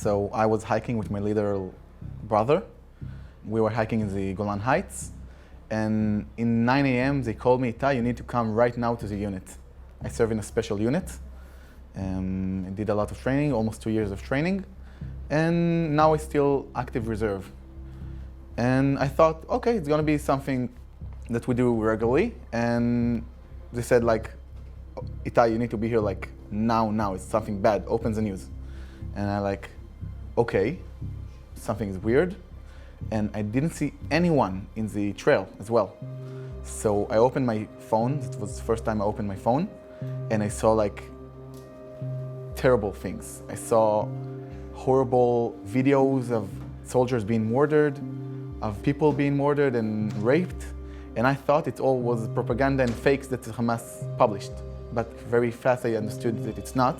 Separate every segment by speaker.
Speaker 1: So I was hiking with my little brother. We were hiking in the Golan Heights. And in 9 a.m. they called me, Itai, you need to come right now to the unit. I serve in a special unit. I did a lot of training, almost 2 years of training. And now I'm still active reserve. And I thought, okay, it's gonna be something that we do regularly. And they said like, Itai, you need to be here like now, it's something bad, open the news. And I like, okay, something is weird. And I didn't see anyone in the trail as well. So I opened my phone, it was the first time I opened my phone, and I saw like terrible things. I saw horrible videos of soldiers being murdered, of people being murdered and raped. And I thought it all was propaganda and fakes that Hamas published. But very fast I understood that it's not.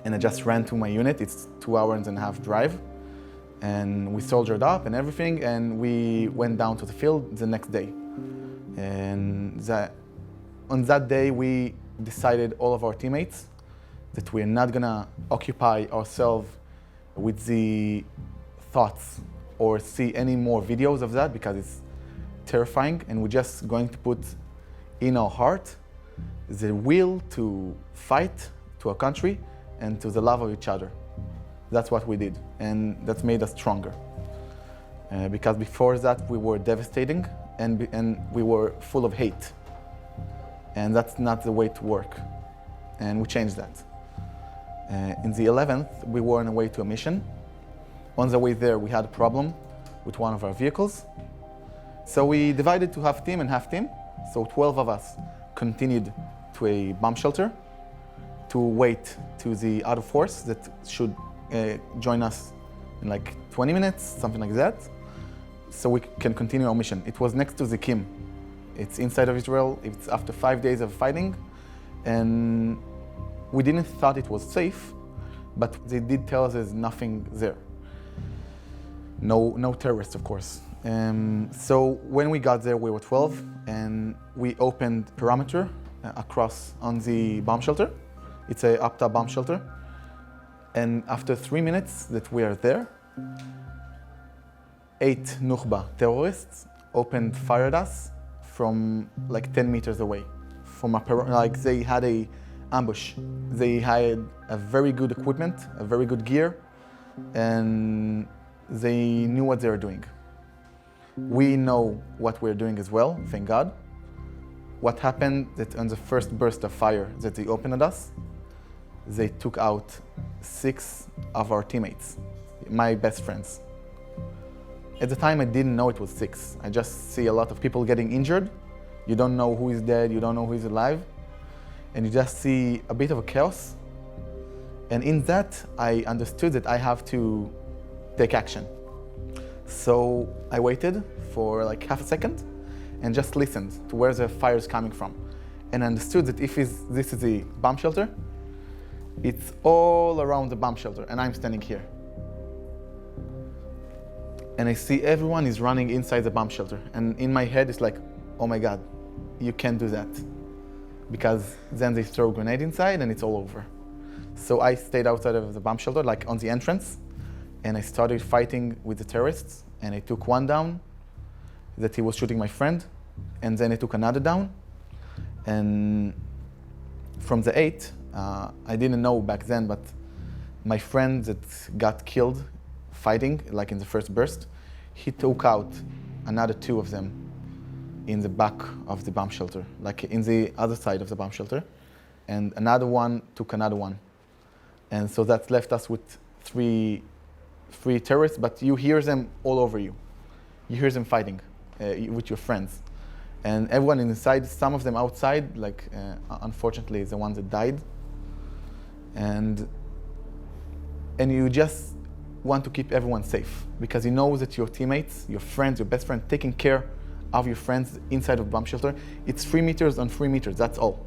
Speaker 1: And I just ran to my unit. It's 2.5 hours drive. And we soldiered up and everything, and we went down to the field the next day. And on that day, we decided, all of our teammates, that we're not gonna occupy ourselves with the thoughts or see any more videos of that because it's terrifying, and we're just going to put in our heart the will to fight to our country and to the love of each other. That's what we did, and that's made us stronger. Because before that, we were devastating and we were full of hate. And that's not the way to work. And we changed that. In the 11th, we were on our way to a mission. On the way there, we had a problem with one of our vehicles. So we divided to half team and half team. So 12 of us continued to a bomb shelter to wait to the other force that should join us in like 20 minutes, something like that, so we can continue our mission. It was next to the Kim. It's inside of Israel. It's after 5 days of fighting, and we didn't thought it was safe, but they did tell us there's nothing there. No terrorists, of course. So when we got there, we were 12, and we opened perimeter across on the bomb shelter. It's a Apta bomb shelter. And after 3 minutes that we are there, 8 Nukhba terrorists opened fire at us from like 10 meters away. Like they had a ambush. They had a very good equipment, a very good gear, and they knew what they were doing. We know what we're doing as well, thank God. What happened that on the first burst of fire that they opened at us, they took out 6 of our teammates, my best friends. At the time, I didn't know it was 6. I just see a lot of people getting injured. You don't know who is dead, you don't know who is alive. And you just see a bit of a chaos. And in that, I understood that I have to take action. So I waited for like half a second and just listened to where the fire is coming from. And understood that if this is the bomb shelter, it's all around the bomb shelter, and I'm standing here. And I see everyone is running inside the bomb shelter. And in my head, it's like, oh my God, you can't do that. Because then they throw a grenade inside and it's all over. So I stayed outside of the bomb shelter, like on the entrance, and I started fighting with the terrorists. And I took one down, that he was shooting my friend, and then I took another down. And from the 8, I didn't know back then, but my friend that got killed fighting, like in the first burst, he took out another 2 of them in the back of the bomb shelter, like in the other side of the bomb shelter. And another one took another one. And so that left us with three terrorists, but you hear them all over you. You hear them fighting with your friends. And everyone inside, some of them outside, like unfortunately the ones that died. And you just want to keep everyone safe because you know that your teammates, your friends, your best friend, taking care of your friends inside of bomb shelter. It's 3 meters on 3 meters, that's all.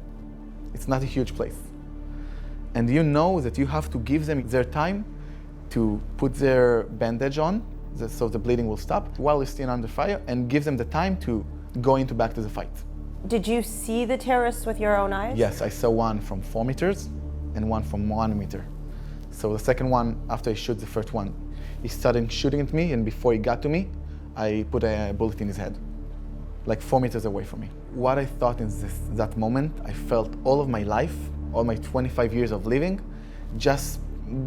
Speaker 1: It's not a huge place. And you know that you have to give them their time to put their bandage on so the bleeding will stop while they're still under fire, and give them the time to go back to the fight.
Speaker 2: Did you see the terrorists with your own eyes?
Speaker 1: Yes, I saw one from 4 meters and one from 1 meter. So the second one, after I shoot the first one, he started shooting at me, and before he got to me, I put a bullet in his head, like 4 meters away from me. What I thought in that moment, I felt all of my life, all my 25 years of living, just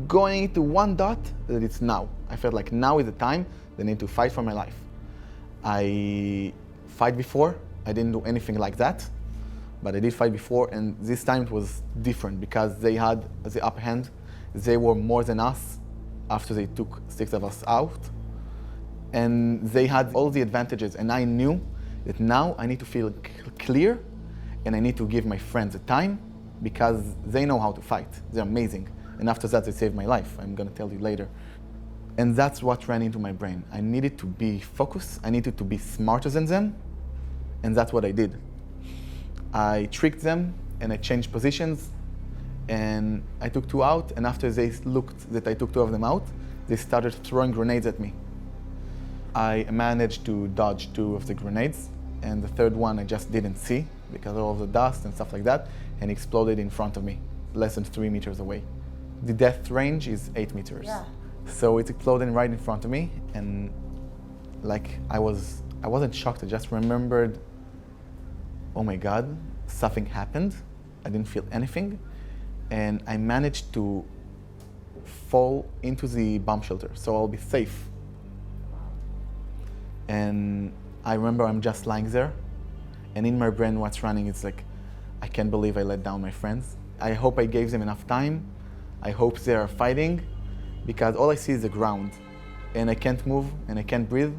Speaker 1: going into one dot, that it's now. I felt like now is the time that I need to fight for my life. I fight before, I didn't do anything like that, but I did fight before, and this time it was different because they had the upper hand. They were more than us after they took 6 of us out, and they had all the advantages, and I knew that now I need to feel clear, and I need to give my friends the time because they know how to fight. They're amazing. And after that, they saved my life. I'm gonna tell you later. And that's what ran into my brain. I needed to be focused. I needed to be smarter than them. And that's what I did. I tricked them and I changed positions. And I took 2 out. And after they looked that I took 2 of them out, they started throwing grenades at me. I managed to dodge 2 of the grenades. And the third one I just didn't see because of all the dust and stuff like that. And exploded in front of me, less than 3 meters away. The death range is 8 meters.
Speaker 2: Yeah.
Speaker 1: So it exploded right in front of me, and like I wasn't shocked. I just remembered, oh my God, something happened. I didn't feel anything, and I managed to fall into the bomb shelter, so I'll be safe. And I remember I'm just lying there, and in my brain what's running is like, I can't believe I let down my friends. I hope I gave them enough time. I hope they are fighting, because all I see is the ground, and I can't move, and I can't breathe,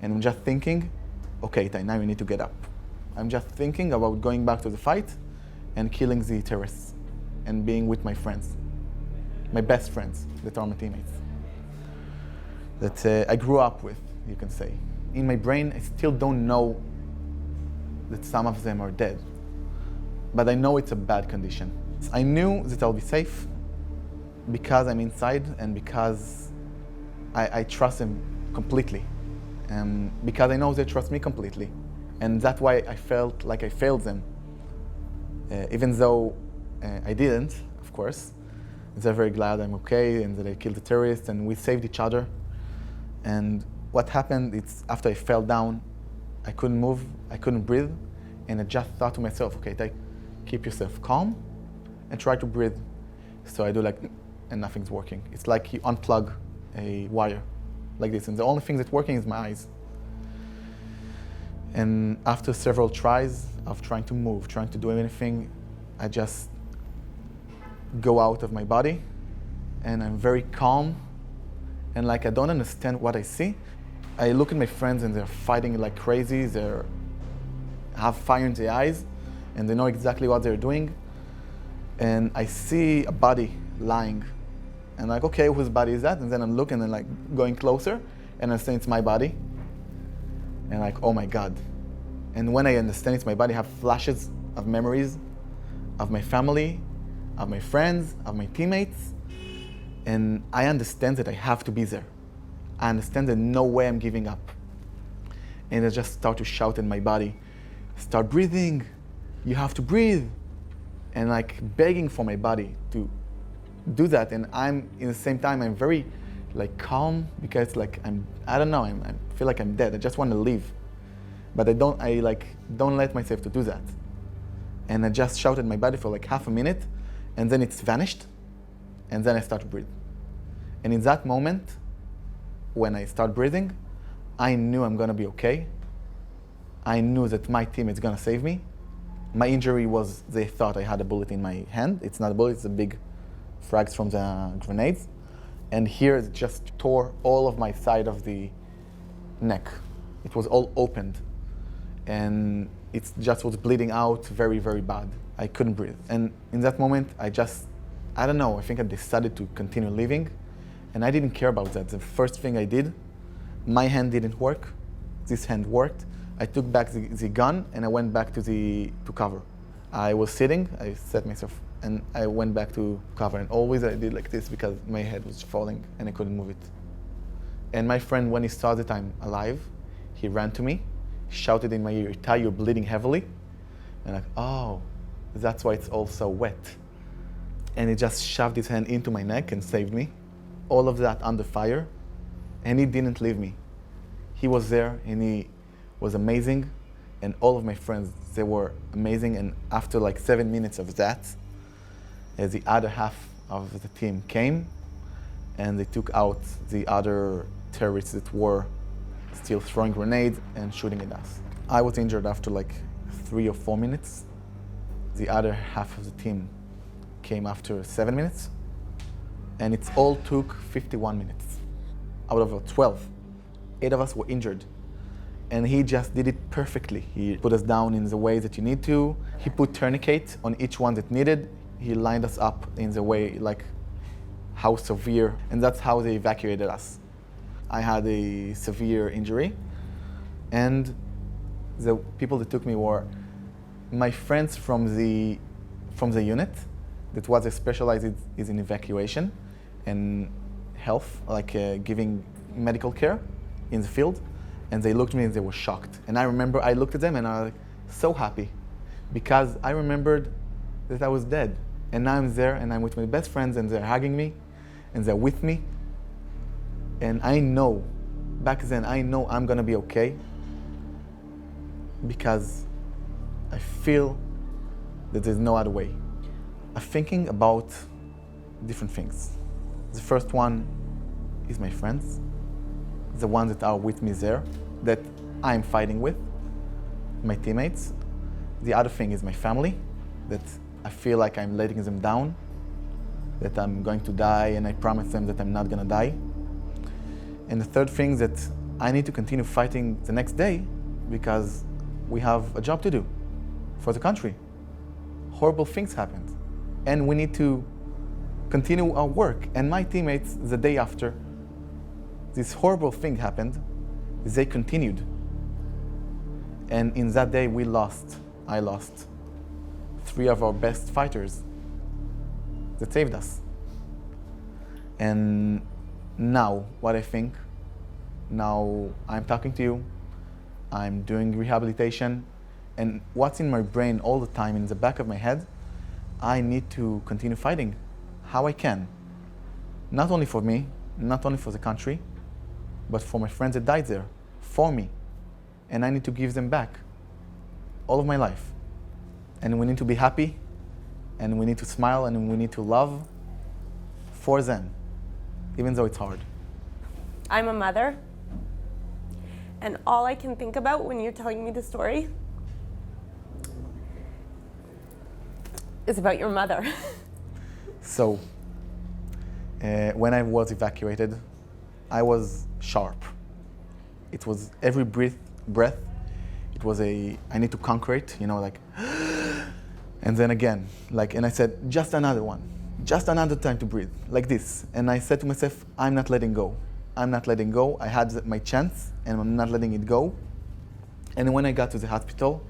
Speaker 1: and I'm just thinking, okay, Itai, now you need to get up. I'm just thinking about going back to the fight and killing the terrorists and being with my friends, my best friends that are my teammates, that I grew up with, you can say. In my brain, I still don't know that some of them are dead, but I know it's a bad condition. I knew that I'll be safe because I'm inside and because I trust them completely, and because I know they trust me completely. And that's why I felt like I failed them. Even though I didn't, of course. They're very glad I'm okay and that I killed the terrorists and we saved each other. And what happened, it's after I fell down, I couldn't move, I couldn't breathe, and I just thought to myself, okay, keep yourself calm and try to breathe. So I do like, and nothing's working. It's like you unplug a wire like this, and the only thing that's working is my eyes. And after several tries of trying to move, trying to do anything, I just go out of my body, and I'm very calm, and like I don't understand what I see. I look at my friends and they're fighting like crazy, they have fire in their eyes, and they know exactly what they're doing. And I see a body lying, and like, okay, whose body is that? And then I'm looking and like going closer, and I say it's my body. And like, oh my God. And when I understand it's my body, I have flashes of memories of my family, of my friends, of my teammates. And I understand that I have to be there. I understand that no way I'm giving up. And I just start to shout in my body, start breathing, you have to breathe. And like begging for my body to do that. And I'm, in the same time, I'm very like calm because like I don't know, I feel like I'm dead. I just want to leave. But I don't let myself to do that. And I just shouted my body for like half a minute, and then it's vanished, and then I start to breathe. And in that moment, when I start breathing, I knew I'm gonna be okay. I knew that my team is gonna save me. My injury was, they thought I had a bullet in my hand. It's not a bullet, it's a big frags from the grenades. And here it just tore all of my side of the neck. It was all opened. And it just was bleeding out very, very bad. I couldn't breathe. And in that moment, I don't know, I think I decided to continue living. And I didn't care about that. The first thing I did, my hand didn't work. This hand worked. I took back the gun and I went back to cover. I was sitting, I set myself, and I went back to cover. And always I did like this because my head was falling and I couldn't move it. And my friend, when he saw that I'm alive, he ran to me, shouted in my ear, "Itai, you're bleeding heavily." And like, oh, that's why it's all so wet. And he just shoved his hand into my neck and saved me. All of that under fire, and he didn't leave me. He was there, and he was amazing, and all of my friends, they were amazing. And after like 7 minutes of that, the other half of the team came, and they took out the other terrorists that were still throwing grenades and shooting at us. I was injured after like 3 or 4 minutes. The other half of the team came after 7 minutes, and it all took 51 minutes. Out of 12, 8 of us were injured, and he just did it perfectly. He put us down in the way that you need to. He put tourniquet on each one that needed. He lined us up in the way, like how severe, and that's how they evacuated us. I had a severe injury, and the people that took me were my friends from the unit that was specialized is in evacuation and health, like giving medical care in the field. And they looked at me and they were shocked. And I remember I looked at them and I was like, so happy, because I remembered that I was dead. And now I'm there and I'm with my best friends and they're hugging me and they're with me. And I know, back then, I know I'm gonna be okay, because I feel that there's no other way. I'm thinking about different things. The first one is my friends, the ones that are with me there, that I'm fighting with, my teammates. The other thing is my family, that I feel like I'm letting them down, that I'm going to die, and I promise them that I'm not gonna die. And the third thing is that I need to continue fighting the next day, because we have a job to do for the country. Horrible things happened, and we need to continue our work. And my teammates, the day after this horrible thing happened, they continued. And in that day, I lost 3 of our best fighters that saved us. And now, what I think, now I'm talking to you, I'm doing rehabilitation, and what's in my brain all the time, in the back of my head, I need to continue fighting how I can. Not only for me, not only for the country, but for my friends that died there, for me. And I need to give them back all of my life. And we need to be happy, and we need to smile, and we need to love for them, even though it's hard.
Speaker 2: I'm a mother, and all I can think about when you're telling me the story is about your mother.
Speaker 1: So, when I was evacuated, I was sharp. It was every breath, it was I need to conquer it, like, and then again, and I said, just another one, just another time to breathe, like this. And I said to myself, I'm not letting go. I'm not letting go. I had my chance, and I'm not letting it go. And when I got to the hospital,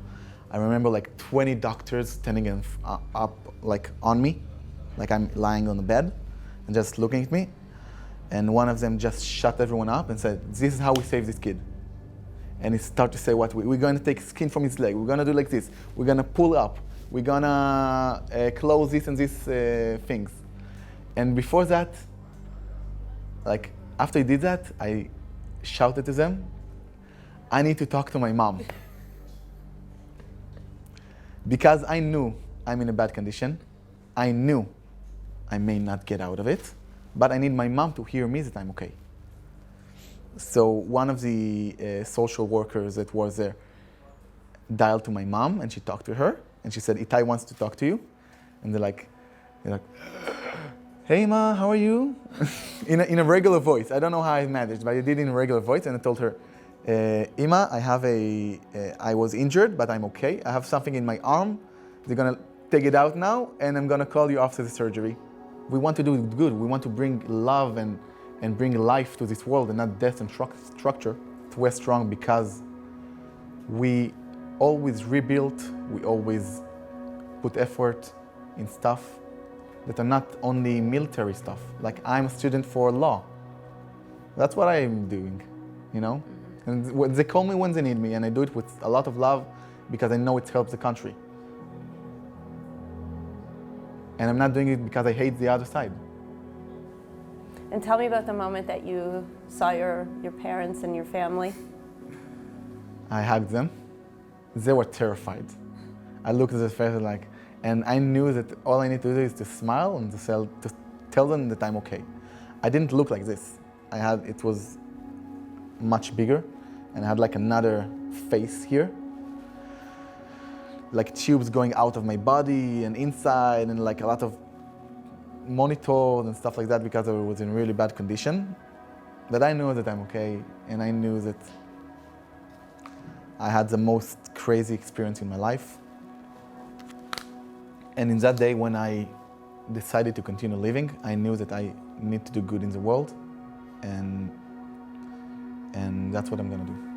Speaker 1: I remember 20 doctors standing up on me, like I'm lying on the bed, and just looking at me. And one of them just shut everyone up and said, this is how we save this kid. And he started to say, we're going to take skin from his leg. We're going to do like this. We're going to pull up. We're going to close this and these things. And before that, after he did that, I shouted to them, I need to talk to my mom. Because I knew I'm in a bad condition. I knew I may not get out of it, but I need my mom to hear me that I'm okay. So one of the social workers that was there dialed to my mom, and she talked to her, and she said, Itai wants to talk to you. And they're like, hey Ma, how are you? in a regular voice. I don't know how I managed, but I did it in a regular voice, and I told her, Ima, I was injured, but I'm okay. I have something in my arm. They're gonna take it out now, and I'm gonna call you after the surgery. We want to do it good. We want to bring love and bring life to this world, and not death and structure. We're strong because we always rebuild, we always put effort in stuff that are not only military stuff. Like, I'm a student for law. That's what I'm doing, And they call me when they need me, and I do it with a lot of love because I know it helps the country. And I'm not doing it because I hate the other side.
Speaker 2: And tell me about the moment that you saw your parents and your family.
Speaker 1: I hugged them. They were terrified. I looked at their faces like, and I knew that all I need to do is to smile and to tell them that I'm okay. I didn't look like this. It was much bigger, and I had like another face here, like tubes going out of my body and inside, and like a lot of monitors and stuff like that because I was in really bad condition. But I knew that I'm okay, and I knew that I had the most crazy experience in my life. And in that day when I decided to continue living, I knew that I need to do good in the world, and that's what I'm gonna do.